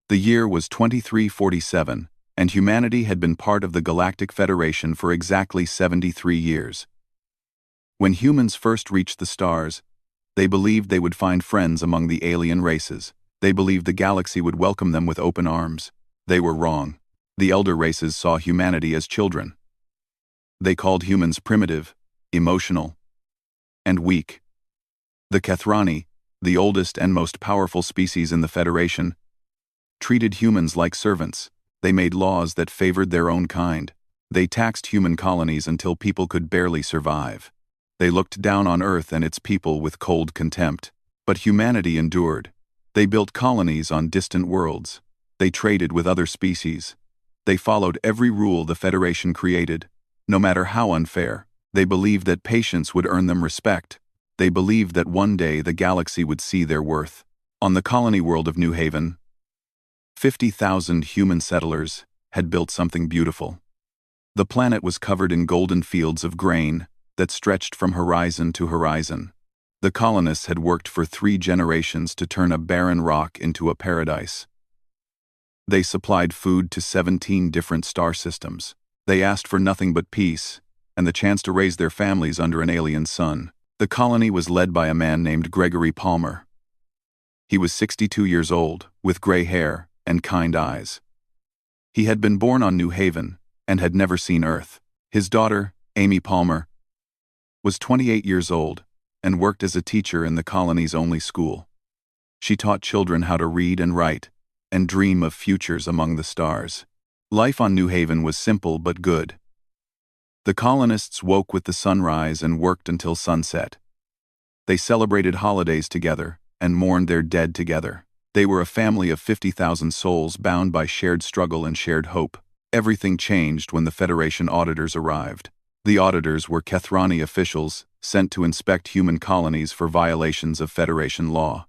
The year was 2347, and humanity had been part of the Galactic Federation for exactly 73 years. When humans first reached the stars, they believed they would find friends among the alien races. They believed the galaxy would welcome them with open arms. They were wrong. The elder races saw humanity as children. They called humans primitive, emotional, and weak. The Kethrani, the oldest and most powerful species in the Federation, treated humans like servants. They made laws that favored their own kind. They taxed human colonies until people could barely survive. They looked down on Earth and its people with cold contempt. But humanity endured. They built colonies on distant worlds. They traded with other species. They followed every rule the Federation created, no matter how unfair. They believed that patience would earn them respect. They believed that one day the galaxy would see their worth. On the colony world of New Haven, 50,000 human settlers had built something beautiful. The planet was covered in golden fields of grain that stretched from horizon to horizon. The colonists had worked for 3 generations to turn a barren rock into a paradise. They supplied food to 17 different star systems. They asked for nothing but peace and the chance to raise their families under an alien sun. The colony was led by a man named Gregory Palmer. He was 62 years old, with gray hair and kind eyes. He had been born on New Haven and had never seen Earth. His daughter, Amy Palmer, was 28 years old and worked as a teacher in the colony's only school. She taught children how to read and write and dream of futures among the stars. Life on New Haven was simple but good. The colonists woke with the sunrise and worked until sunset. They celebrated holidays together and mourned their dead together. They were a family of 50,000 souls bound by shared struggle and shared hope. Everything changed when the Federation auditors arrived. The auditors were Kethrani officials sent to inspect human colonies for violations of Federation law.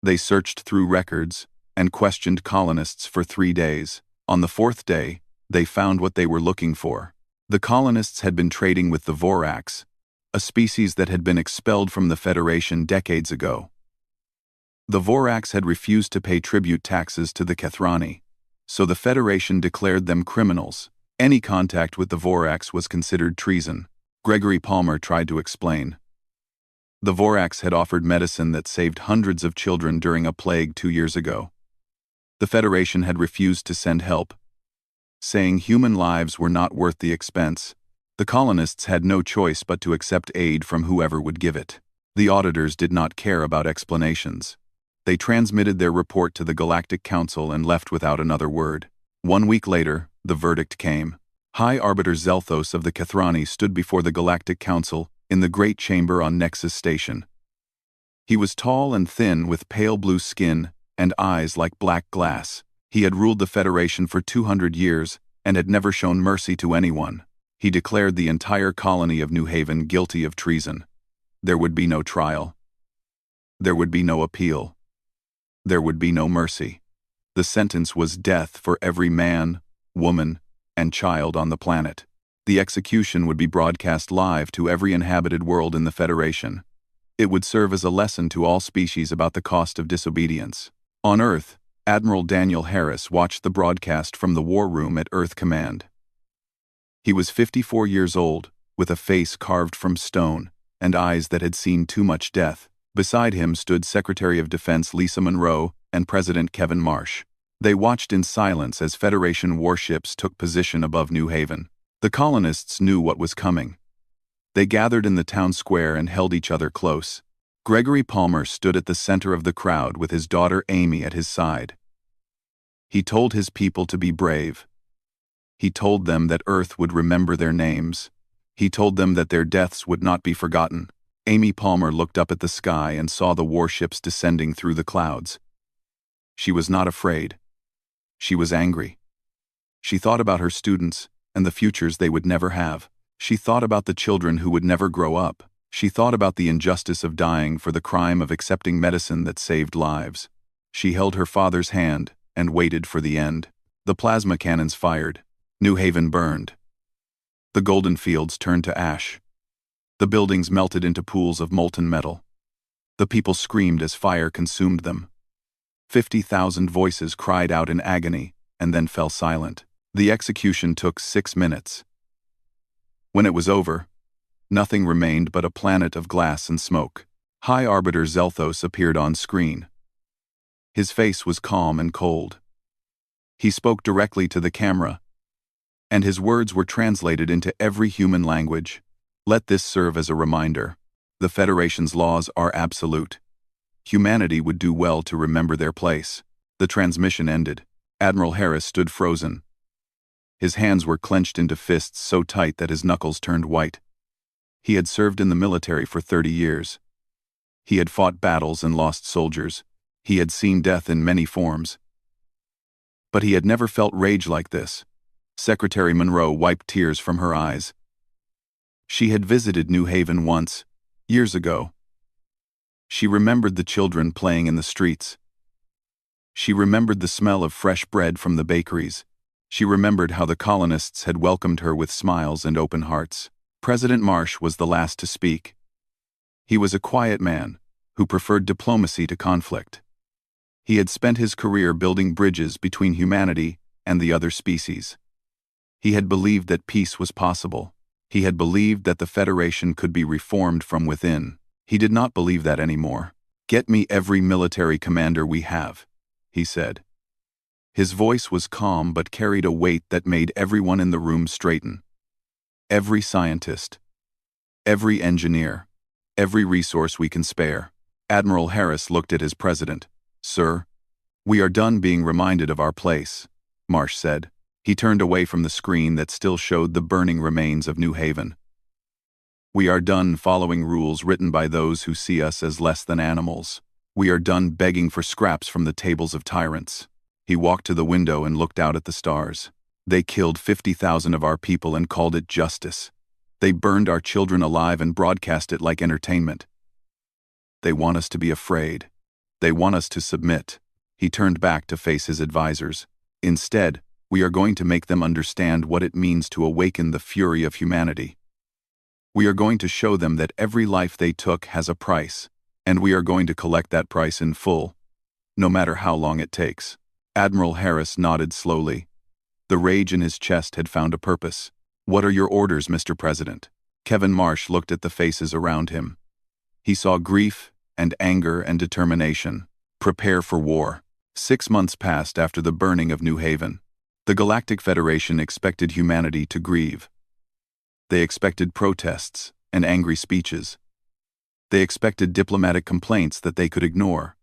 They searched through records and questioned colonists for 3 days. On the 4th day, they found what they were looking for. The colonists had been trading with the Vorax, a species that had been expelled from the Federation decades ago. The Vorax had refused to pay tribute taxes to the Kethrani, so the Federation declared them criminals. Any contact with the Vorax was considered treason. Gregory Palmer tried to explain. The Vorax had offered medicine that saved hundreds of children during a plague 2 years ago. The Federation had refused to send help, saying human lives were not worth the expense. The colonists had no choice but to accept aid from whoever would give it. The auditors did not care about explanations. They transmitted their report to the Galactic Council and left without another word. 1 week later, the verdict came. High Arbiter Zelthos of the Kethrani stood before the Galactic Council in the Great Chamber on Nexus Station. He was tall and thin with pale blue skin and eyes like black glass. He had ruled the Federation for 200 years and had never shown mercy to anyone. He declared the entire colony of New Haven guilty of treason. There would be no trial. There would be no appeal. There would be no mercy. The sentence was death for every man, woman, and child on the planet. The execution would be broadcast live to every inhabited world in the Federation. It would serve as a lesson to all species about the cost of disobedience. On Earth, Admiral Daniel Harris watched the broadcast from the war room at Earth Command. He was 54 years old, with a face carved from stone and eyes that had seen too much death. Beside him stood Secretary of Defense Lisa Monroe and President Kevin Marsh. They watched in silence as Federation warships took position above New Haven. The colonists knew what was coming. They gathered in the town square and held each other close. Gregory Palmer stood at the center of the crowd with his daughter Amy at his side. He told his people to be brave. He told them that Earth would remember their names. He told them that their deaths would not be forgotten. Amy Palmer looked up at the sky and saw the warships descending through the clouds. She was not afraid. She was angry. She thought about her students and the futures they would never have. She thought about the children who would never grow up. She thought about the injustice of dying for the crime of accepting medicine that saved lives. She held her father's hand and waited for the end. The plasma cannons fired. New Haven burned. The golden fields turned to ash. The buildings melted into pools of molten metal. The people screamed as fire consumed them. 50,000 voices cried out in agony and then fell silent. The execution took 6 minutes. When it was over, nothing remained but a planet of glass and smoke. High Arbiter Zelthos appeared on screen. His face was calm and cold. He spoke directly to the camera, and his words were translated into every human language. Let this serve as a reminder. The Federation's laws are absolute. Humanity would do well to remember their place. The transmission ended. Admiral Harris stood frozen. His hands were clenched into fists so tight that his knuckles turned white. He had served in the military for 30 years. He had fought battles and lost soldiers. He had seen death in many forms. But he had never felt rage like this. Secretary Monroe wiped tears from her eyes. She had visited New Haven once, years ago. She remembered the children playing in the streets. She remembered the smell of fresh bread from the bakeries. She remembered how the colonists had welcomed her with smiles and open hearts. President Marsh was the last to speak. He was a quiet man who preferred diplomacy to conflict. He had spent his career building bridges between humanity and the other species. He had believed that peace was possible. He had believed that the Federation could be reformed from within. He did not believe that anymore. "Get me every military commander we have," he said. His voice was calm but carried a weight that made everyone in the room straighten. Every scientist, every engineer, every resource we can spare. Admiral Harris looked at his president. "Sir, we are done being reminded of our place," Marsh said. He turned away from the screen that still showed the burning remains of New Haven. "We are done following rules written by those who see us as less than animals. We are done begging for scraps from the tables of tyrants." He walked to the window and looked out at the stars. "They killed 50,000 of our people and called it justice. They burned our children alive and broadcast it like entertainment. They want us to be afraid. They want us to submit." He turned back to face his advisors. "Instead, we are going to make them understand what it means to awaken the fury of humanity. We are going to show them that every life they took has a price, and we are going to collect that price in full, no matter how long it takes." Admiral Harris nodded slowly. The rage in his chest had found a purpose. "What are your orders, Mr. President?" Kevin Marsh looked at the faces around him. He saw grief and anger and determination. "Prepare for war." 6 months passed after the burning of New Haven. The Galactic Federation expected humanity to grieve. They expected protests and angry speeches. They expected diplomatic complaints that they could ignore.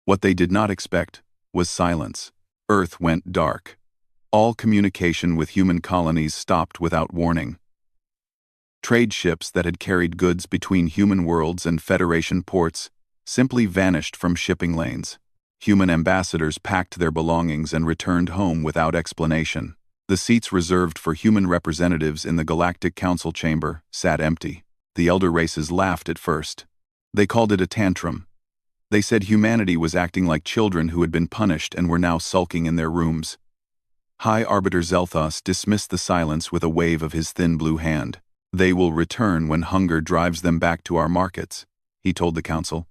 What they did not expect was silence. Earth went dark. All communication with human colonies stopped without warning. Trade ships that had carried goods between human worlds and Federation ports simply vanished from shipping lanes. Human ambassadors packed their belongings and returned home without explanation. The seats reserved for human representatives in the Galactic Council chamber sat empty. The elder races laughed at first. They called it a tantrum. They said humanity was acting like children who had been punished and were now sulking in their rooms. High Arbiter Zelthos dismissed the silence with a wave of his thin blue hand. "They will return when hunger drives them back to our markets," he told the council.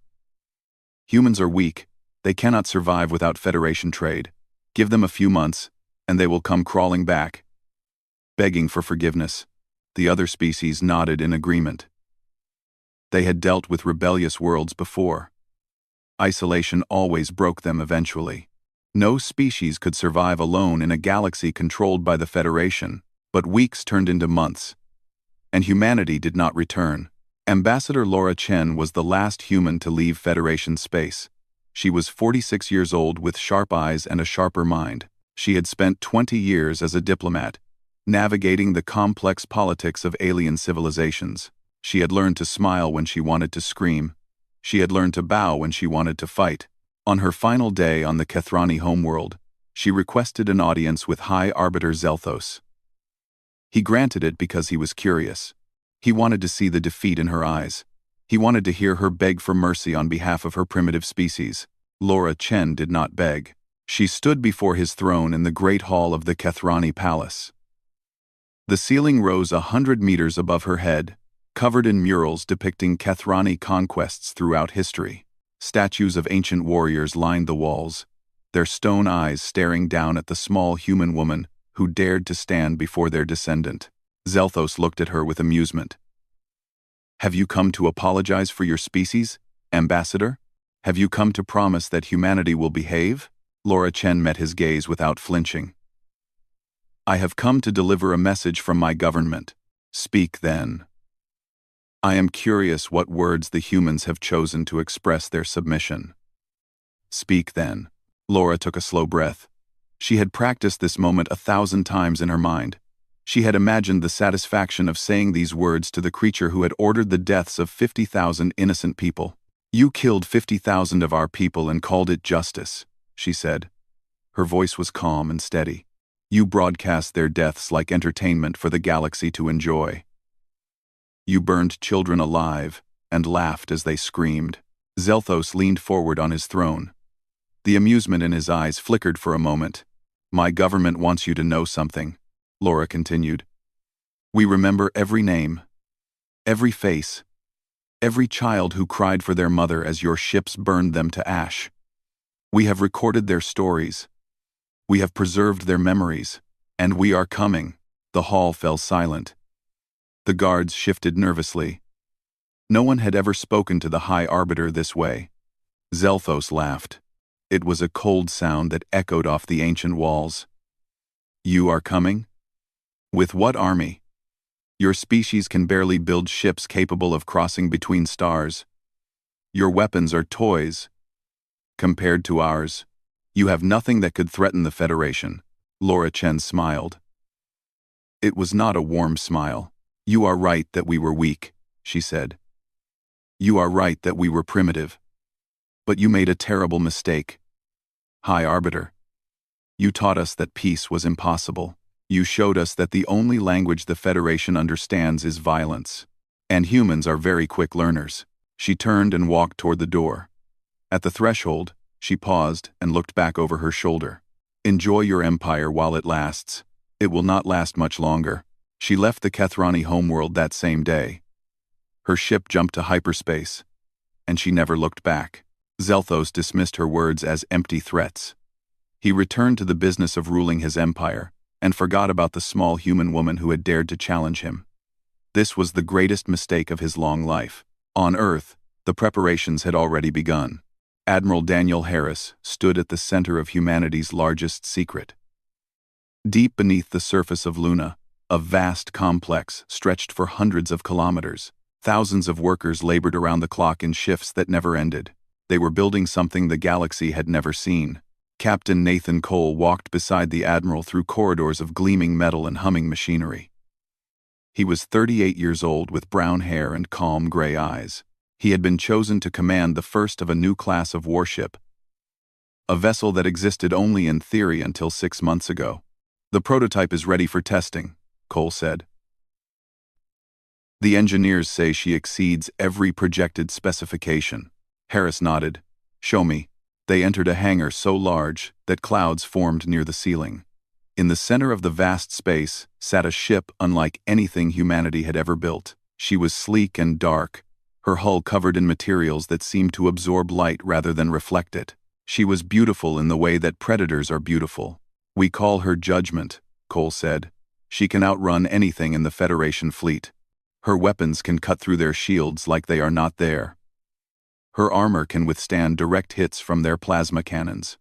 "Humans are weak. They cannot survive without Federation trade. Give them a few months, and they will come crawling back, begging for forgiveness." The other species nodded in agreement. They had dealt with rebellious worlds before. Isolation always broke them eventually. No species could survive alone in a galaxy controlled by the Federation, but weeks turned into months, and humanity did not return. Ambassador Laura Chen was the last human to leave Federation space. She was 46 years old with sharp eyes and a sharper mind. She had spent 20 years as a diplomat, navigating the complex politics of alien civilizations. She had learned to smile when she wanted to scream. She had learned to bow when she wanted to fight. On her final day on the Kethrani homeworld, she requested an audience with High Arbiter Zelthos. He granted it because he was curious. He wanted to see the defeat in her eyes. He wanted to hear her beg for mercy on behalf of her primitive species. Laura Chen did not beg. She stood before his throne in the great hall of the Kethrani Palace. The ceiling rose 100 meters above her head, covered in murals depicting Kethrani conquests throughout history. Statues of ancient warriors lined the walls, their stone eyes staring down at the small human woman who dared to stand before their descendant. Zelthos looked at her with amusement. "Have you come to apologize for your species, Ambassador? Have you come to promise that humanity will behave?" Laura Chen met his gaze without flinching. "I have come to deliver a message from my government." "Speak then." "I am curious what words the humans have chosen to express their submission." "Speak then." Laura took a slow breath. She had practiced this moment 1,000 times in her mind. She had imagined the satisfaction of saying these words to the creature who had ordered the deaths of 50,000 innocent people. "You killed 50,000 of our people and called it justice," she said. Her voice was calm and steady. "You broadcast their deaths like entertainment for the galaxy to enjoy. You burned children alive and laughed as they screamed." Zelthos leaned forward on his throne. The amusement in his eyes flickered for a moment. "My government wants you to know something," Laura continued. "We remember every name, every face, every child who cried for their mother as your ships burned them to ash. We have recorded their stories. We have preserved their memories, and we are coming." The hall fell silent. The guards shifted nervously. No one had ever spoken to the High Arbiter this way. Zelthos laughed. It was a cold sound that echoed off the ancient walls. "You are coming? With what army? Your species can barely build ships capable of crossing between stars. Your weapons are toys. Compared to ours, you have nothing that could threaten the Federation." Laura Chen smiled. It was not a warm smile. "You are right that we were weak," she said. "You are right that we were primitive. But you made a terrible mistake. High Arbiter. You taught us that peace was impossible. You showed us that the only language the Federation understands is violence. And humans are very quick learners." She turned and walked toward the door. At the threshold, she paused and looked back over her shoulder. "Enjoy your empire while it lasts. It will not last much longer." She left the Kethrani homeworld that same day. Her ship jumped to hyperspace, and she never looked back. Zelthos dismissed her words as empty threats. He returned to the business of ruling his empire, and forgot about the small human woman who had dared to challenge him. This was the greatest mistake of his long life. On Earth, the preparations had already begun. Admiral Daniel Harris stood at the center of humanity's largest secret. Deep beneath the surface of Luna, a vast complex stretched for hundreds of kilometers. Thousands of workers labored around the clock in shifts that never ended. They were building something the galaxy had never seen. Captain Nathan Cole walked beside the Admiral through corridors of gleaming metal and humming machinery. He was 38 years old with brown hair and calm gray eyes. He had been chosen to command the first of a new class of warship, a vessel that existed only in theory until 6 months ago. "The prototype is ready for testing," Cole said. "The engineers say she exceeds every projected specification." Harris nodded. "Show me." They entered a hangar so large that clouds formed near the ceiling. In the center of the vast space sat a ship unlike anything humanity had ever built. She was sleek and dark, her hull covered in materials that seemed to absorb light rather than reflect it. She was beautiful in the way that predators are beautiful. "We call her Judgment," Cole said. "She can outrun anything in the Federation fleet. Her weapons can cut through their shields like they are not there. Her armor can withstand direct hits from their plasma cannons."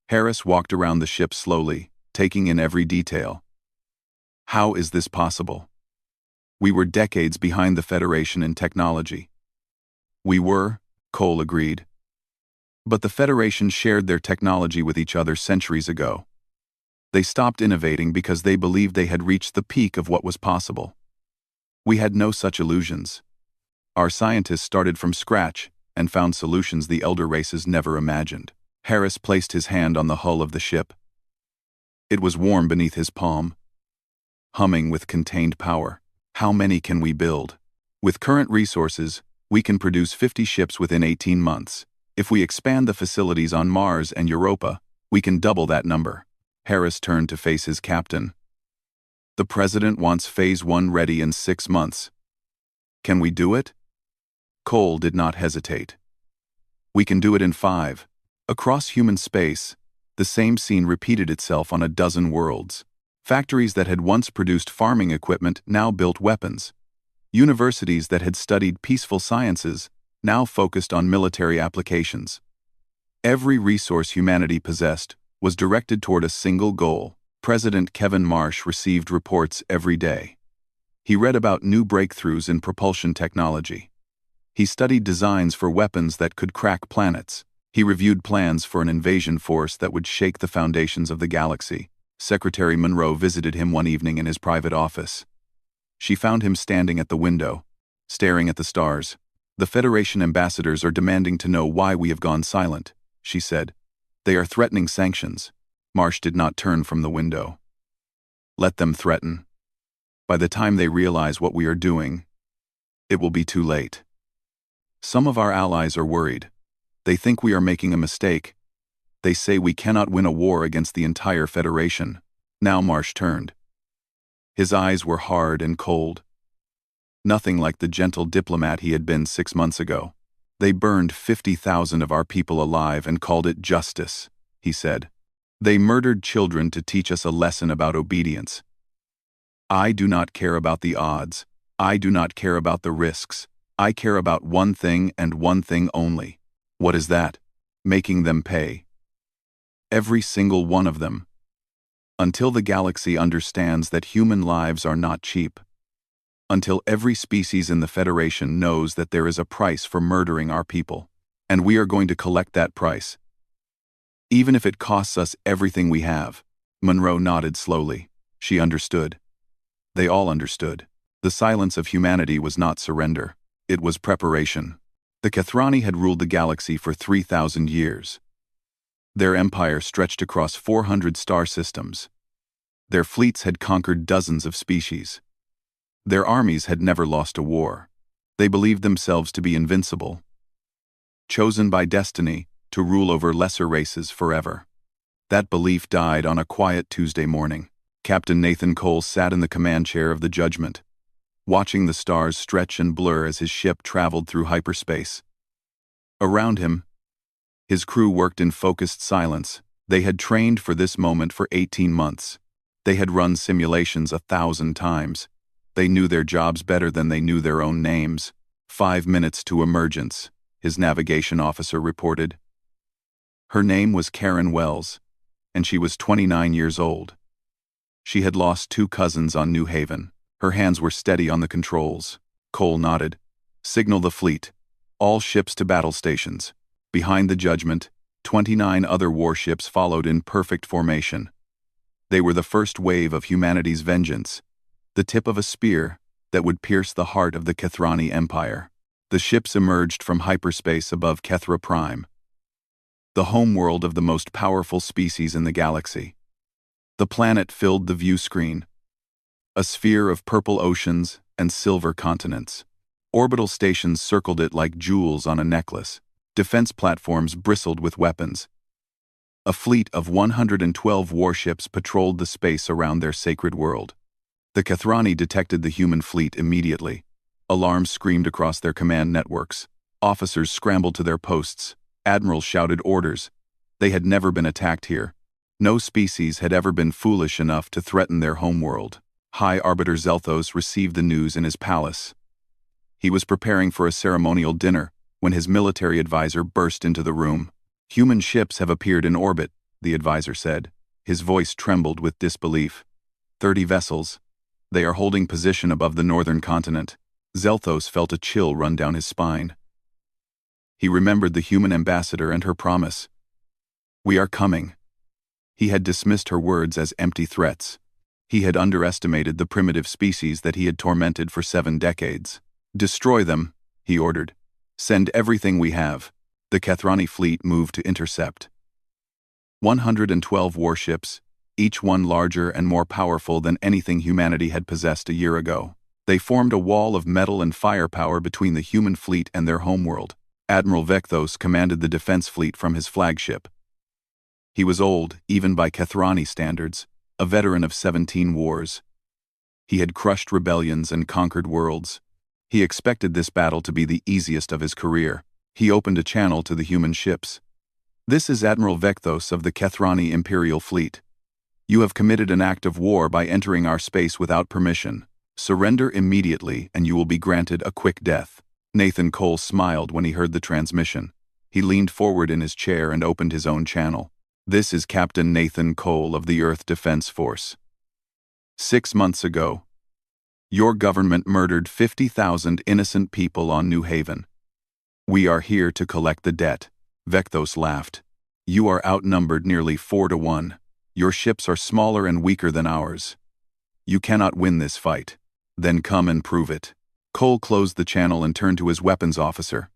Harris walked around the ship slowly, taking in every detail. "How is this possible? We were decades behind the Federation in technology." "We were," Cole agreed. "But the Federation shared their technology with each other centuries ago. They stopped innovating because they believed they had reached the peak of what was possible. We had no such illusions. Our scientists started from scratch and found solutions the elder races never imagined." Harris placed his hand on the hull of the ship. It was warm beneath his palm, humming with contained power. "How many can we build? With current resources, we can produce 50 ships within 18 months. If we expand the facilities on Mars and Europa, we can double that number." Harris turned to face his captain. "The President wants Phase 1 ready in 6 months. Can we do it?" Cole did not hesitate. We can do it in 5. Across human space, the same scene repeated itself on a dozen worlds. Factories that had once produced farming equipment now built weapons. Universities that had studied peaceful sciences now focused on military applications. Every resource humanity possessed was directed toward a single goal. President Kevin Marsh received reports every day. He read about new breakthroughs in propulsion technology. He studied designs for weapons that could crack planets. He reviewed plans for an invasion force that would shake the foundations of the galaxy. Secretary Monroe visited him one evening in his private office. She found him standing at the window, staring at the stars. "The Federation ambassadors are demanding to know why we have gone silent," she said. "They are threatening sanctions." Marsh did not turn from the window. "Let them threaten. By the time they realize what we are doing, it will be too late. Some of our allies are worried. They think we are making a mistake. They say we cannot win a war against the entire Federation." Now Marsh turned. His eyes were hard and cold. Nothing like the gentle diplomat he had been 6 months ago. "They burned 50,000 of our people alive and called it justice," he said. "They murdered children to teach us a lesson about obedience. I do not care about the odds. I do not care about the risks. I care about one thing and one thing only." "What is that?" "Making them pay. Every single one of them. Until the galaxy understands that human lives are not cheap. Until every species in the Federation knows that there is a price for murdering our people. And we are going to collect that price. Even if it costs us everything we have." Monroe nodded slowly. She understood. They all understood. The silence of humanity was not surrender. It was preparation. The Kathrani had ruled the galaxy for 3,000 years. Their empire stretched across 400 star systems. Their fleets had conquered dozens of species. Their armies had never lost a war. They believed themselves to be invincible, chosen by destiny to rule over lesser races forever. That belief died on a quiet Tuesday morning. Captain Nathan Cole sat in the command chair of the Judgment, watching the stars stretch and blur as his ship traveled through hyperspace. Around him, his crew worked in focused silence. They had trained for this moment for 18 months. They had run simulations 1,000 times. They knew their jobs better than they knew their own names. 5 minutes to emergence, his navigation officer reported. Her name was Karen Wells, and she was 29 years old. She had lost 2 cousins on New Haven. Her hands were steady on the controls. Cole nodded. "Signal the fleet. All ships to battle stations." Behind the Judgment, 29 other warships followed in perfect formation. They were the first wave of humanity's vengeance, the tip of a spear that would pierce the heart of the Kathrani Empire. The ships emerged from hyperspace above Kethra Prime, the homeworld of the most powerful species in the galaxy. The planet filled the view screen, a sphere of purple oceans and silver continents. Orbital stations circled it like jewels on a necklace. Defense platforms bristled with weapons. A fleet of 112 warships patrolled the space around their sacred world. The Kathrani detected the human fleet immediately. Alarms screamed across their command networks. Officers scrambled to their posts. Admirals shouted orders. They had never been attacked here. No species had ever been foolish enough to threaten their homeworld. High Arbiter Zelthos received the news in his palace. He was preparing for a ceremonial dinner when his military advisor burst into the room. "Human ships have appeared in orbit," the advisor said. His voice trembled with disbelief. 30 vessels. They are holding position above the northern continent." Zelthos felt a chill run down his spine. He remembered the human ambassador and her promise. "We are coming." He had dismissed her words as empty threats. He had underestimated the primitive species that he had tormented for 7 decades. "Destroy them," he ordered. "Send everything we have." The Kathrani fleet moved to intercept. 112 warships, each one larger and more powerful than anything humanity had possessed a year ago. They formed a wall of metal and firepower between the human fleet and their homeworld. Admiral Vecthos commanded the defense fleet from his flagship. He was old, even by Kathrani standards, a veteran of 17 wars. He had crushed rebellions and conquered worlds. He expected this battle to be the easiest of his career. He opened a channel to the human ships. "This is Admiral Vecthos of the Kethrani Imperial Fleet. You have committed an act of war by entering our space without permission. Surrender immediately and you will be granted a quick death." Nathan Cole smiled when he heard the transmission. He leaned forward in his chair and opened his own channel. "This is Captain Nathan Cole of the Earth Defense Force. 6 months ago, your government murdered 50,000 innocent people on New Haven. We are here to collect the debt." Vecthos laughed. "You are outnumbered nearly 4 to 1. Your ships are smaller and weaker than ours. You cannot win this fight. Then come and prove it." Cole closed the channel and turned to his weapons officer.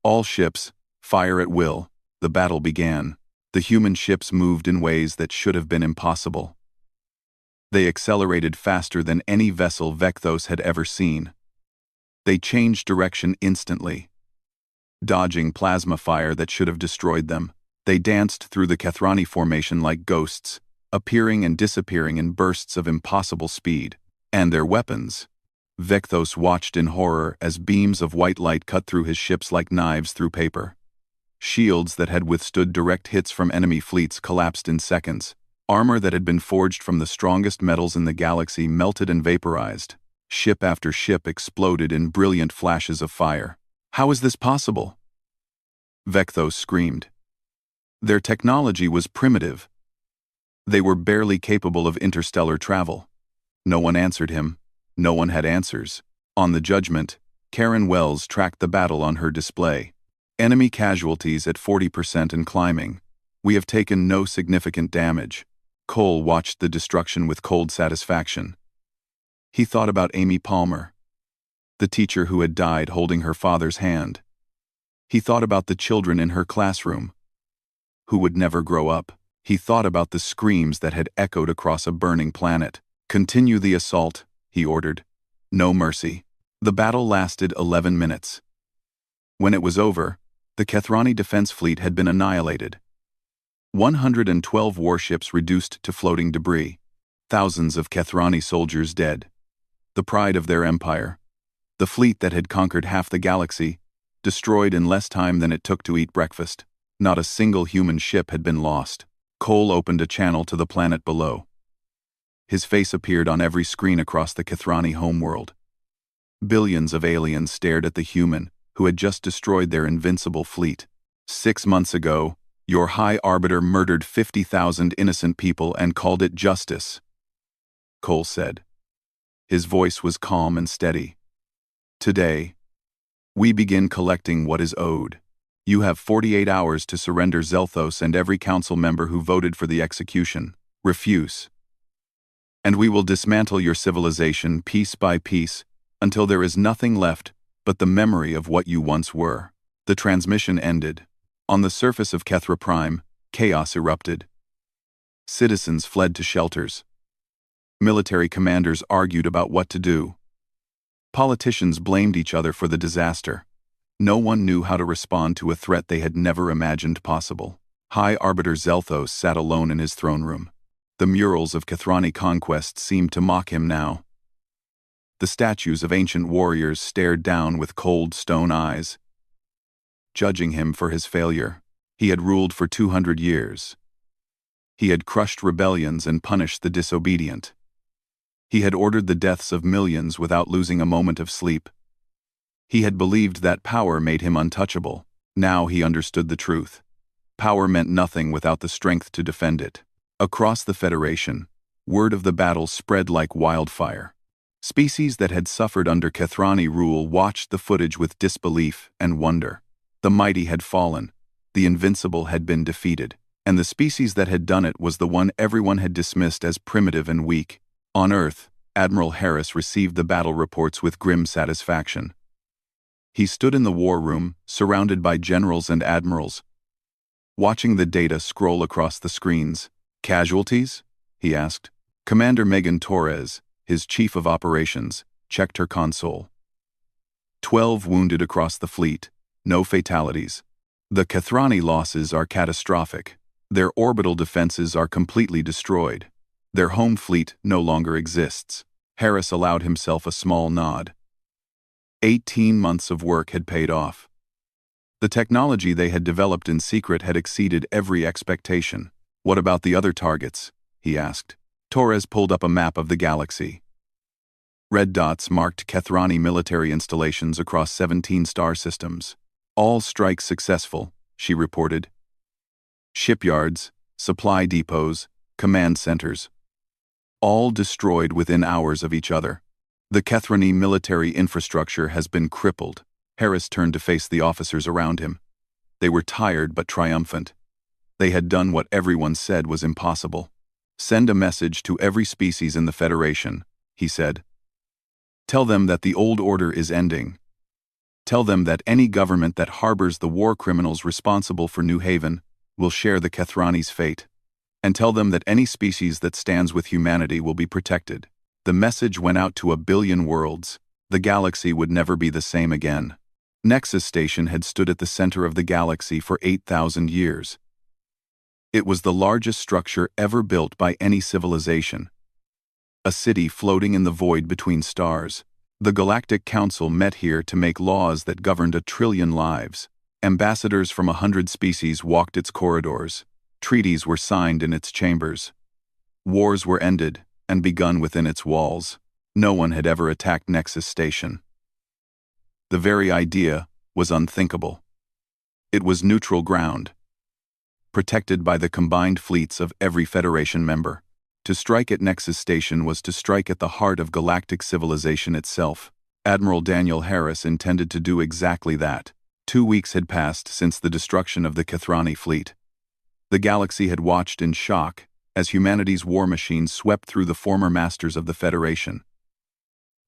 "All ships, fire at will." The battle began. The human ships moved in ways that should have been impossible. They accelerated faster than any vessel Vecthos had ever seen. They changed direction instantly, dodging plasma fire that should have destroyed them. They danced through the Kethrani formation like ghosts, appearing and disappearing in bursts of impossible speed. And their weapons. Vecthos watched in horror as beams of white light cut through his ships like knives through paper. Shields that had withstood direct hits from enemy fleets collapsed in seconds. Armor that had been forged from the strongest metals in the galaxy melted and vaporized. Ship after ship exploded in brilliant flashes of fire. "How is this possible?" Vecthos screamed. Their technology was primitive. They were barely capable of interstellar travel. No one answered him. No one had answers. On the Judgment, Karen Wells tracked the battle on her display. "Enemy casualties at 40% and climbing. We have taken no significant damage." Cole watched the destruction with cold satisfaction. He thought about Amy Palmer, the teacher who had died holding her father's hand. He thought about the children in her classroom, who would never grow up. He thought about the screams that had echoed across a burning planet. "Continue the assault," he ordered. "No mercy." The battle lasted 11 minutes. When it was over, the Kethrani defense fleet had been annihilated. 112 warships reduced to floating debris. Thousands of Kethrani soldiers dead. The pride of their empire. The fleet that had conquered half the galaxy, destroyed in less time than it took to eat breakfast. Not a single human ship had been lost. Cole opened a channel to the planet below. His face appeared on every screen across the Kethrani homeworld. Billions of aliens stared at the human who had just destroyed their invincible fleet. 6 months ago, your High Arbiter murdered 50,000 innocent people and called it justice, Cole said. His voice was calm and steady. Today, we begin collecting what is owed. You have 48 hours to surrender Zelthos and every council member who voted for the execution. Refuse. And we will dismantle your civilization piece by piece until there is nothing left but the memory of what you once were. The transmission ended. On the surface of Kethra Prime, chaos erupted. Citizens fled to shelters. Military commanders argued about what to do. Politicians blamed each other for the disaster. No one knew how to respond to a threat they had never imagined possible. High Arbiter Zelthos sat alone in his throne room. The murals of Kethrani conquest seemed to mock him now. The statues of ancient warriors stared down with cold stone eyes, judging him for his failure. He had ruled for 200 years. He had crushed rebellions and punished the disobedient. He had ordered the deaths of millions without losing a moment of sleep. He had believed that power made him untouchable. Now he understood the truth. Power meant nothing without the strength to defend it. Across the Federation, word of the battle spread like wildfire. Species that had suffered under Kethrani rule watched the footage with disbelief and wonder. The mighty had fallen, the invincible had been defeated, and the species that had done it was the one everyone had dismissed as primitive and weak. On Earth, Admiral Harris received the battle reports with grim satisfaction. He stood in the war room, surrounded by generals and admirals, watching the data scroll across the screens. "Casualties?" he asked. Commander Megan Torres, his chief of operations, checked her console. 12 wounded across the fleet. No fatalities. The Kethrani losses are catastrophic. Their orbital defenses are completely destroyed. Their home fleet no longer exists. Harris allowed himself a small nod. 18 months of work had paid off. The technology they had developed in secret had exceeded every expectation. "What about the other targets?" he asked. Torres pulled up a map of the galaxy. Red dots marked Kethrani military installations across 17 star systems. "All strikes successful," she reported. "Shipyards, supply depots, command centers. All destroyed within hours of each other. The Kethrani military infrastructure has been crippled." Harris turned to face the officers around him. They were tired but triumphant. They had done what everyone said was impossible. "Send a message to every species in the Federation," he said. "Tell them that the old order is ending. Tell them that any government that harbors the war criminals responsible for New Haven will share the Kethrani's fate. And tell them that any species that stands with humanity will be protected." The message went out to 1 billion worlds. The galaxy would never be the same again. Nexus Station had stood at the center of the galaxy for 8,000 years. It was the largest structure ever built by any civilization. A city floating in the void between stars. The Galactic Council met here to make laws that governed 1 trillion lives. Ambassadors from 100 species walked its corridors. Treaties were signed in its chambers. Wars were ended and begun within its walls. No one had ever attacked Nexus Station. The very idea was unthinkable. It was neutral ground, protected by the combined fleets of every Federation member. To strike at Nexus Station was to strike at the heart of galactic civilization itself. Admiral Daniel Harris intended to do exactly that. 2 weeks had passed since the destruction of the Kethrani fleet. The galaxy had watched in shock as humanity's war machines swept through the former masters of the Federation.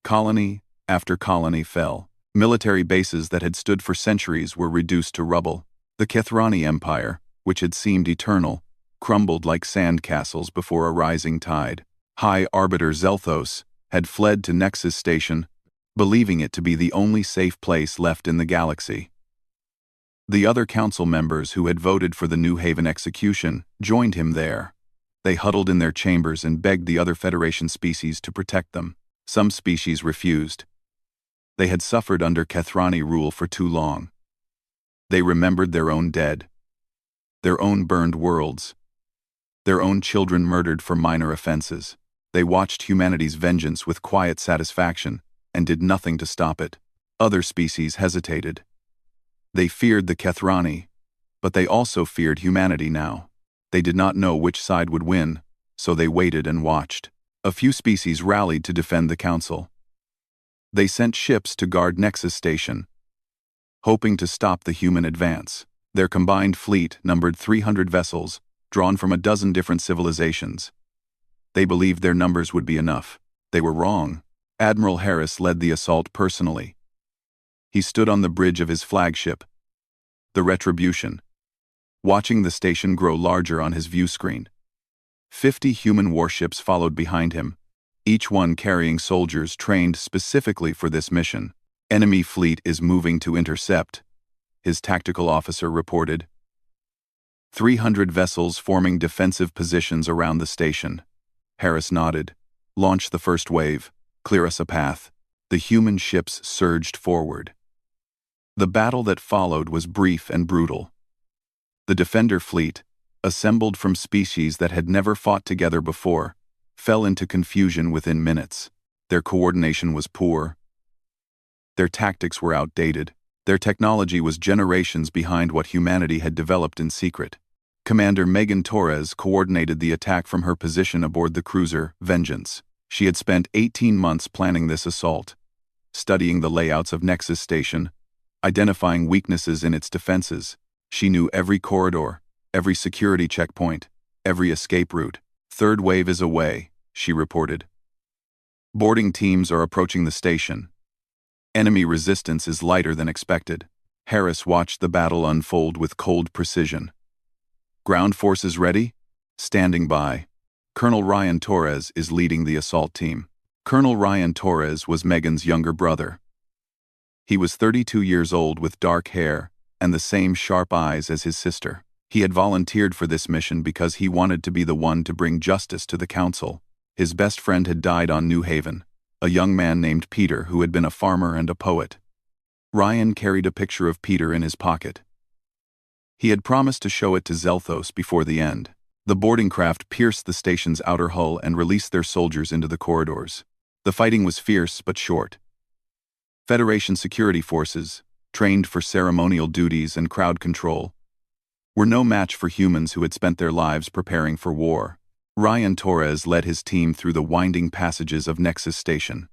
Colony after colony fell. Military bases that had stood for centuries were reduced to rubble. The Kethrani Empire, which had seemed eternal, crumbled like sand castles before a rising tide. High Arbiter Zelthos had fled to Nexus Station, believing it to be the only safe place left in the galaxy. The other council members who had voted for the New Haven execution joined him there. They huddled in their chambers and begged the other Federation species to protect them. Some species refused. They had suffered under Kethrani rule for too long. They remembered their own dead, their own burned worlds, their own children murdered for minor offenses. They watched humanity's vengeance with quiet satisfaction and did nothing to stop it. Other species hesitated. They feared the Kethrani, but they also feared humanity now. They did not know which side would win, so they waited and watched. A few species rallied to defend the Council. They sent ships to guard Nexus Station, hoping to stop the human advance. Their combined fleet numbered 300 vessels, drawn from 12 different civilizations. They believed their numbers would be enough. They were wrong. Admiral Harris led the assault personally. He stood on the bridge of his flagship, the Retribution, watching the station grow larger on his view screen. 50 human warships followed behind him, each one carrying soldiers trained specifically for this mission. "Enemy fleet is moving to intercept," his tactical officer reported. 300 vessels forming defensive positions around the station. Harris nodded. "Launch the first wave. Clear us a path." The human ships surged forward. The battle that followed was brief and brutal. The Defender fleet, assembled from species that had never fought together before, fell into confusion within minutes. Their coordination was poor. Their tactics were outdated. Their technology was generations behind what humanity had developed in secret. Commander Megan Torres coordinated the attack from her position aboard the cruiser Vengeance. She had spent 18 months planning this assault, studying the layouts of Nexus Station, identifying weaknesses in its defenses. She knew every corridor, every security checkpoint, every escape route. "Third wave is away," she reported. "Boarding teams are approaching the station. Enemy resistance is lighter than expected." Harris watched the battle unfold with cold precision. "Ground forces ready?" "Standing by." Colonel Ryan Torres is leading the assault team. Colonel Ryan Torres was Megan's younger brother. He was 32 years old with dark hair and the same sharp eyes as his sister. He had volunteered for this mission because he wanted to be the one to bring justice to the Council. His best friend had died on New Haven, a young man named Peter who had been a farmer and a poet. Ryan carried a picture of Peter in his pocket. He had promised to show it to Zelthos before the end. The boarding craft pierced the station's outer hull and released their soldiers into the corridors. The fighting was fierce but short. Federation security forces, trained for ceremonial duties and crowd control, were no match for humans who had spent their lives preparing for war. Ryan Torres led his team through the winding passages of Nexus Station.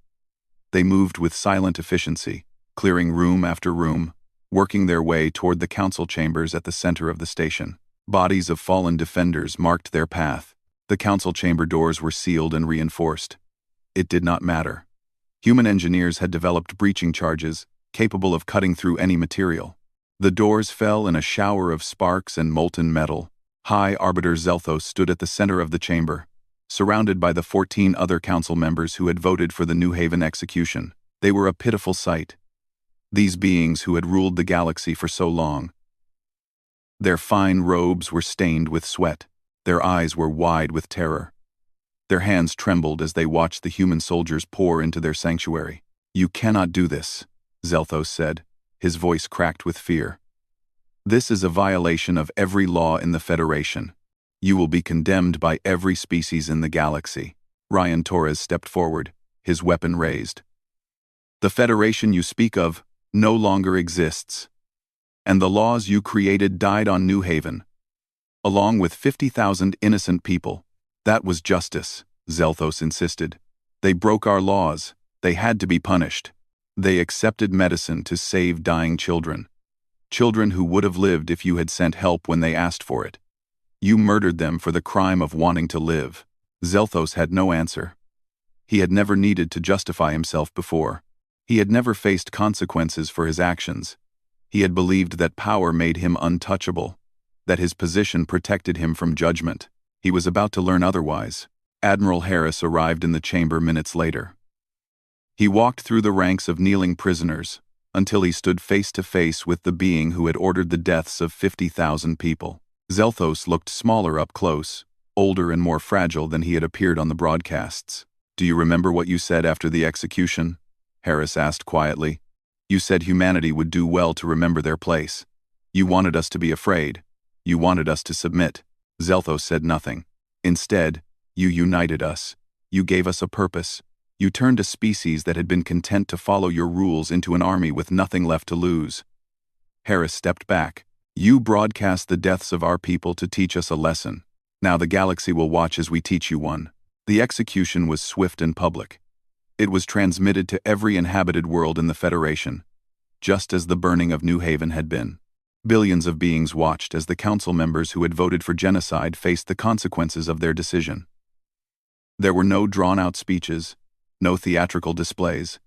They moved with silent efficiency, clearing room after room, working their way toward the council chambers at the center of the station. Bodies of fallen defenders marked their path. The council chamber doors were sealed and reinforced. It did not matter. Human engineers had developed breaching charges, capable of cutting through any material. The doors fell in a shower of sparks and molten metal. High Arbiter Zelthos stood at the center of the chamber, surrounded by the 14 other council members who had voted for the New Haven execution. They were a pitiful sight. These beings who had ruled the galaxy for so long. Their fine robes were stained with sweat. Their eyes were wide with terror. Their hands trembled as they watched the human soldiers pour into their sanctuary. "You cannot do this," Zelthos said, his voice cracked with fear. "This is a violation of every law in the Federation. You will be condemned by every species in the galaxy." Ryan Torres stepped forward, his weapon raised. "The Federation you speak of no longer exists. And the laws you created died on New Haven, along with 50,000 innocent people. That was justice," Zelthos insisted. "They broke our laws. They had to be punished. They accepted medicine to save dying children. Children who would have lived if you had sent help when they asked for it. You murdered them for the crime of wanting to live." Zelthos had no answer. He had never needed to justify himself before. He had never faced consequences for his actions. He had believed that power made him untouchable, that his position protected him from judgment. He was about to learn otherwise. Admiral Harris arrived in the chamber minutes later. He walked through the ranks of kneeling prisoners until he stood face to face with the being who had ordered the deaths of 50,000 people. Zelthos looked smaller up close, older and more fragile than he had appeared on the broadcasts. "Do you remember what you said after the execution?" Harris asked quietly. "You said humanity would do well to remember their place. You wanted us to be afraid. You wanted us to submit." Zelthos said nothing. "Instead, you united us. You gave us a purpose. You turned a species that had been content to follow your rules into an army with nothing left to lose." Harris stepped back. "You broadcast the deaths of our people to teach us a lesson. Now the galaxy will watch as we teach you one." The execution was swift and public. It was transmitted to every inhabited world in the Federation, just as the burning of New Haven had been. Billions of beings watched as the council members who had voted for genocide faced the consequences of their decision. There were no drawn-out speeches, no theatrical displays.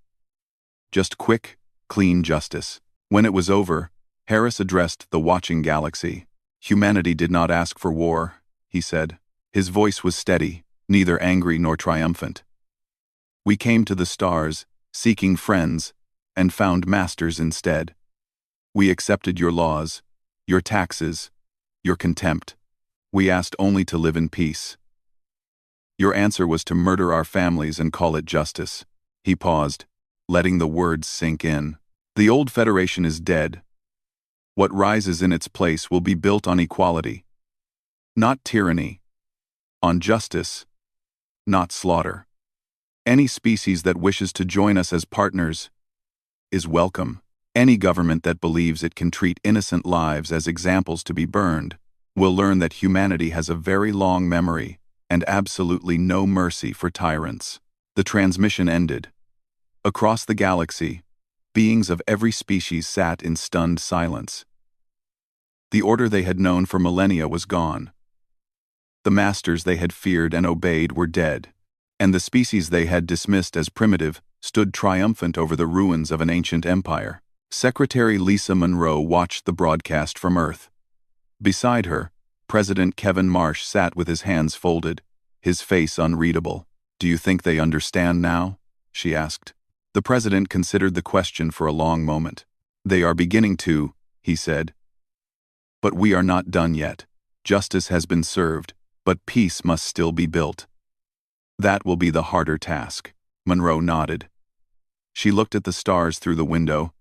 Just quick, clean justice. When it was over, Harris addressed the watching galaxy. "Humanity did not ask for war," he said. His voice was steady, neither angry nor triumphant. "We came to the stars, seeking friends, and found masters instead. We accepted your laws, your taxes, your contempt. We asked only to live in peace. Your answer was to murder our families and call it justice." He paused, letting the words sink in. "The old Federation is dead. What rises in its place will be built on equality, not tyranny, on justice, not slaughter. Any species that wishes to join us as partners is welcome. Any government that believes it can treat innocent lives as examples to be burned will learn that humanity has a very long memory and absolutely no mercy for tyrants." The transmission ended. Across the galaxy, beings of every species sat in stunned silence. The order they had known for millennia was gone. The masters they had feared and obeyed were dead, and the species they had dismissed as primitive stood triumphant over the ruins of an ancient empire. Secretary Lisa Monroe watched the broadcast from Earth. Beside her, President Kevin Marsh sat with his hands folded, his face unreadable. "Do you think they understand now?" she asked. The president considered the question for a long moment. "They are beginning to," he said. "But we are not done yet. Justice has been served, but peace must still be built. That will be the harder task." Monroe nodded. She looked at the stars through the window,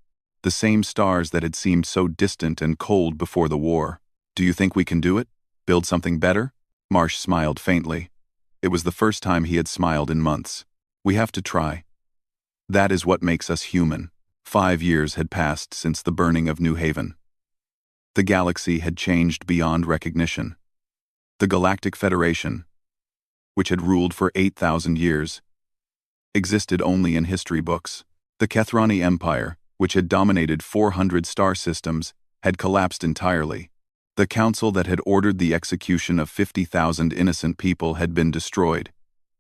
the same stars that had seemed so distant and cold before the war. Do you think we can do it? Build something better? Marsh smiled faintly. It was the first time he had smiled in months. We have to try. That is what makes us human. 5 years had passed since the burning of New Haven. The galaxy had changed beyond recognition. The Galactic Federation, which had ruled for 8,000 years, existed only in history books. The Kethrani Empire, which had dominated 400 star systems, had collapsed entirely. The council that had ordered the execution of 50,000 innocent people had been destroyed,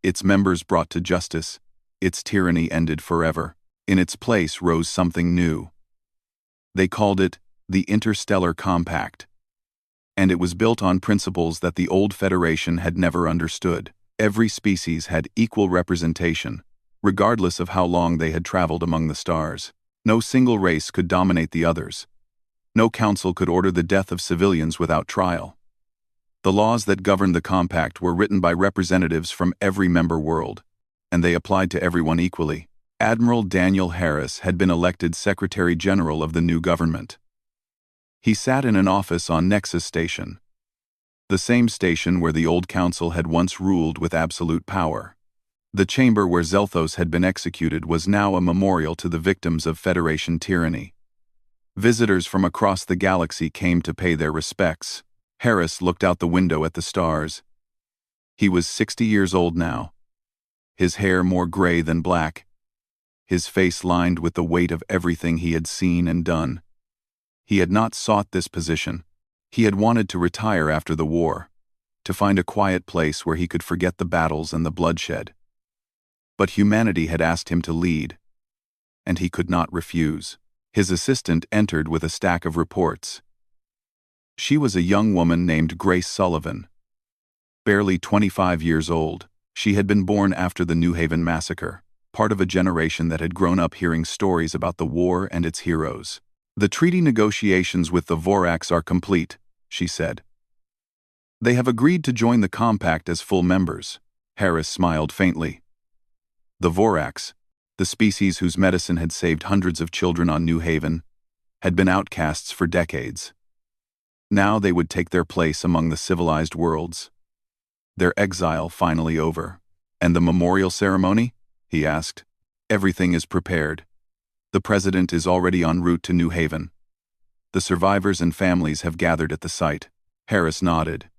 its members brought to justice, its tyranny ended forever. In its place rose something new. They called it the Interstellar Compact. And it was built on principles that the old Federation had never understood. Every species had equal representation, regardless of how long they had traveled among the stars. No single race could dominate the others. No council could order the death of civilians without trial. The laws that governed the compact were written by representatives from every member world, and they applied to everyone equally. Admiral Daniel Harris had been elected Secretary General of the new government. He sat in an office on Nexus Station, the same station where the old council had once ruled with absolute power. The chamber where Zelthos had been executed was now a memorial to the victims of Federation tyranny. Visitors from across the galaxy came to pay their respects. Harris looked out the window at the stars. He was 60 years old now, his hair more gray than black, his face lined with the weight of everything he had seen and done. He had not sought this position. He had wanted to retire after the war, to find a quiet place where he could forget the battles and the bloodshed. But humanity had asked him to lead, and he could not refuse. His assistant entered with a stack of reports. She was a young woman named Grace Sullivan. Barely 25 years old, she had been born after the New Haven massacre, part of a generation that had grown up hearing stories about the war and its heroes. The treaty negotiations with the Vorax are complete, she said. They have agreed to join the compact as full members. Harris smiled faintly. The Vorax, the species whose medicine had saved hundreds of children on New Haven, had been outcasts for decades. Now they would take their place among the civilized worlds. Their exile finally over. And the memorial ceremony? He asked. Everything is prepared. The president is already en route to New Haven. The survivors and families have gathered at the site. Harris nodded.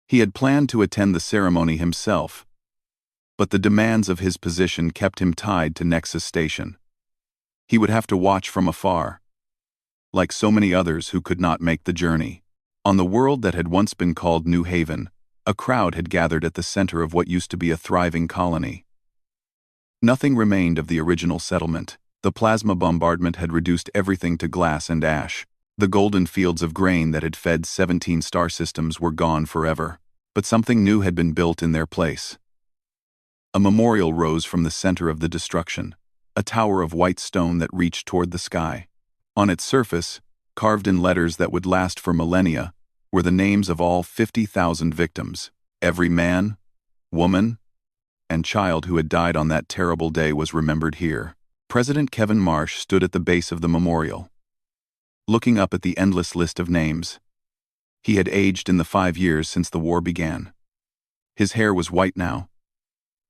He had planned to attend the ceremony himself, but the demands of his position kept him tied to Nexus Station. He would have to watch from afar, like so many others who could not make the journey. On the world that had once been called New Haven, a crowd had gathered at the center of what used to be a thriving colony. Nothing remained of the original settlement. The plasma bombardment had reduced everything to glass and ash. The golden fields of grain that had fed 17 star systems were gone forever, but something new had been built in their place. A memorial rose from the center of the destruction, a tower of white stone that reached toward the sky. On its surface, carved in letters that would last for millennia, were the names of all 50,000 victims. Every man, woman, and child who had died on that terrible day was remembered here. President Kevin Marsh stood at the base of the memorial, looking up at the endless list of names. He had aged in the 5 years since the war began. His hair was white now,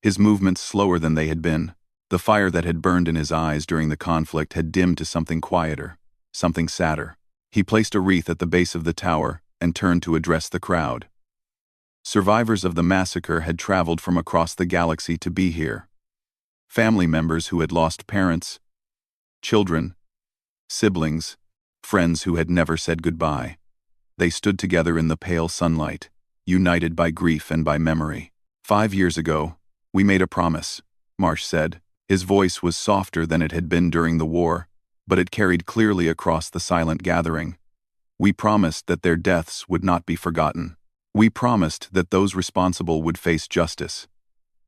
his movements slower than they had been. The fire that had burned in his eyes during the conflict had dimmed to something quieter, something sadder. He placed a wreath at the base of the tower and turned to address the crowd. Survivors of the massacre had traveled from across the galaxy to be here. Family members who had lost parents, children, siblings, friends who had never said goodbye. They stood together in the pale sunlight, united by grief and by memory. 5 years ago, we made a promise, Marsh said. His voice was softer than it had been during the war, but it carried clearly across the silent gathering. We promised that their deaths would not be forgotten. We promised that those responsible would face justice.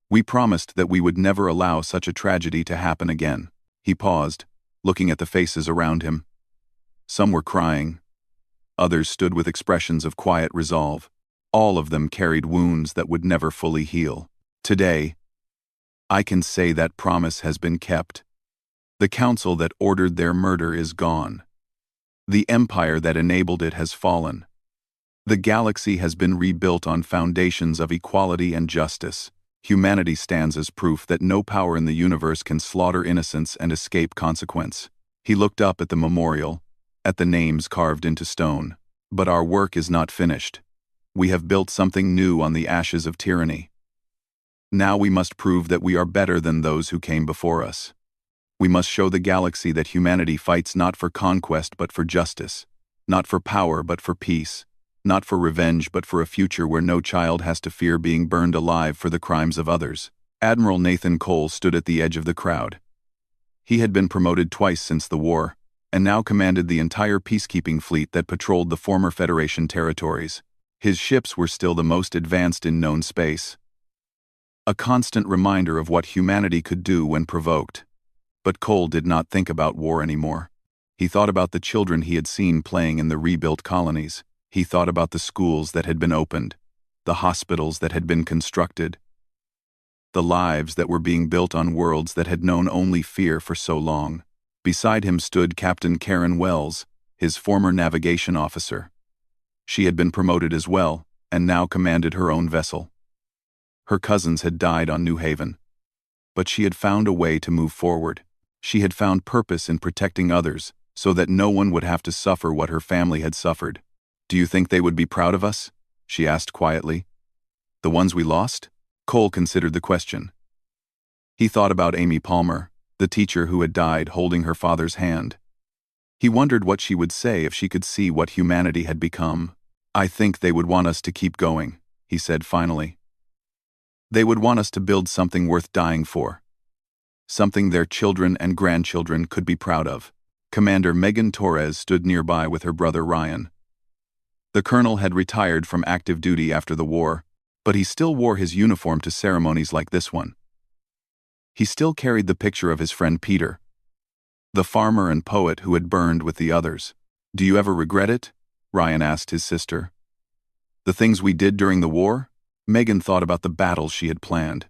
We promised that we would never allow such a tragedy to happen again. He paused, looking at the faces around him. Some were crying. Others stood with expressions of quiet resolve. All of them carried wounds that would never fully heal. Today, I can say that promise has been kept. The council that ordered their murder is gone. The empire that enabled it has fallen. The galaxy has been rebuilt on foundations of equality and justice. Humanity stands as proof that no power in the universe can slaughter innocence and escape consequence. He looked up at the memorial, at the names carved into stone. But our work is not finished. We have built something new on the ashes of tyranny. Now we must prove that we are better than those who came before us. We must show the galaxy that humanity fights not for conquest but for justice, not for power but for peace, not for revenge but for a future where no child has to fear being burned alive for the crimes of others. Admiral Nathan Cole stood at the edge of the crowd. He had been promoted twice since the war, and now commanded the entire peacekeeping fleet that patrolled the former Federation territories. His ships were still the most advanced in known space. A constant reminder of what humanity could do when provoked. But Cole did not think about war anymore. He thought about the children he had seen playing in the rebuilt colonies. He thought about the schools that had been opened, the hospitals that had been constructed, the lives that were being built on worlds that had known only fear for so long. Beside him stood Captain Karen Wells, his former navigation officer. She had been promoted as well, and now commanded her own vessel. Her cousins had died on New Haven. But she had found a way to move forward. She had found purpose in protecting others, so that no one would have to suffer what her family had suffered. "Do you think they would be proud of us?" she asked quietly. "The ones we lost?" Cole considered the question. He thought about Amy Palmer, the teacher who had died holding her father's hand. He wondered what she would say if she could see what humanity had become. "I think they would want us to keep going," he said finally. "They would want us to build something worth dying for. Something their children and grandchildren could be proud of." Commander Megan Torres stood nearby with her brother Ryan. The colonel had retired from active duty after the war, but he still wore his uniform to ceremonies like this one. He still carried the picture of his friend Peter, the farmer and poet who had burned with the others. "Do you ever regret it?" Ryan asked his sister. "The things we did during the war?" Megan thought about the battles she had planned,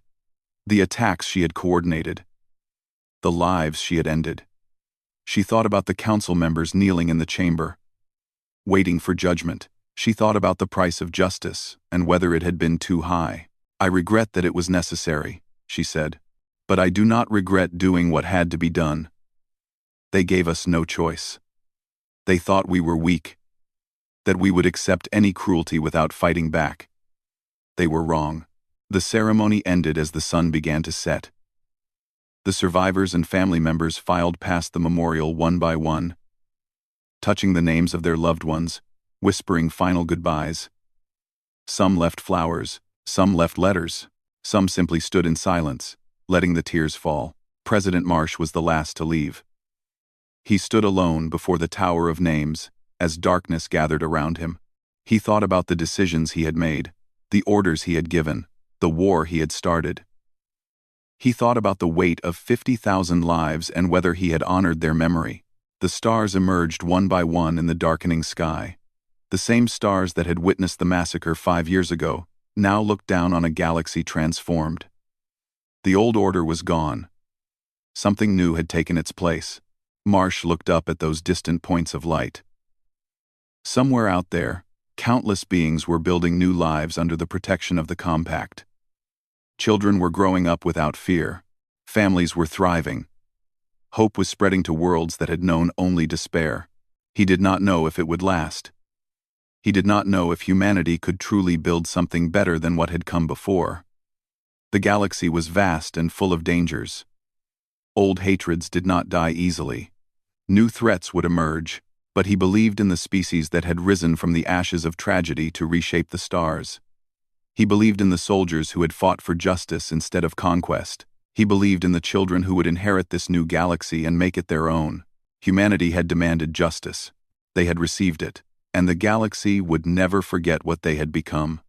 the attacks she had coordinated, the lives she had ended. She thought about the council members kneeling in the chamber, waiting for judgment. She thought about the price of justice and whether it had been too high. "I regret that it was necessary," she said, "but I do not regret doing what had to be done. They gave us no choice. They thought we were weak, that we would accept any cruelty without fighting back. They were wrong." The ceremony ended as the sun began to set. The survivors and family members filed past the memorial one by one, touching the names of their loved ones, whispering final goodbyes. Some left flowers, some left letters, some simply stood in silence, letting the tears fall. President Marsh was the last to leave. He stood alone before the Tower of Names as darkness gathered around him. He thought about the decisions he had made, the orders he had given, the war he had started. He thought about the weight of 50,000 lives and whether he had honored their memory. The stars emerged one by one in the darkening sky. The same stars that had witnessed the massacre 5 years ago now looked down on a galaxy transformed. The old order was gone. Something new had taken its place. Marsh looked up at those distant points of light. Somewhere out there, countless beings were building new lives under the protection of the Compact. Children were growing up without fear. Families were thriving. Hope was spreading to worlds that had known only despair. He did not know if it would last. He did not know if humanity could truly build something better than what had come before. The galaxy was vast and full of dangers. Old hatreds did not die easily. New threats would emerge, but he believed in the species that had risen from the ashes of tragedy to reshape the stars. He believed in the soldiers who had fought for justice instead of conquest. He believed in the children who would inherit this new galaxy and make it their own. Humanity had demanded justice. They had received it, and the galaxy would never forget what they had become.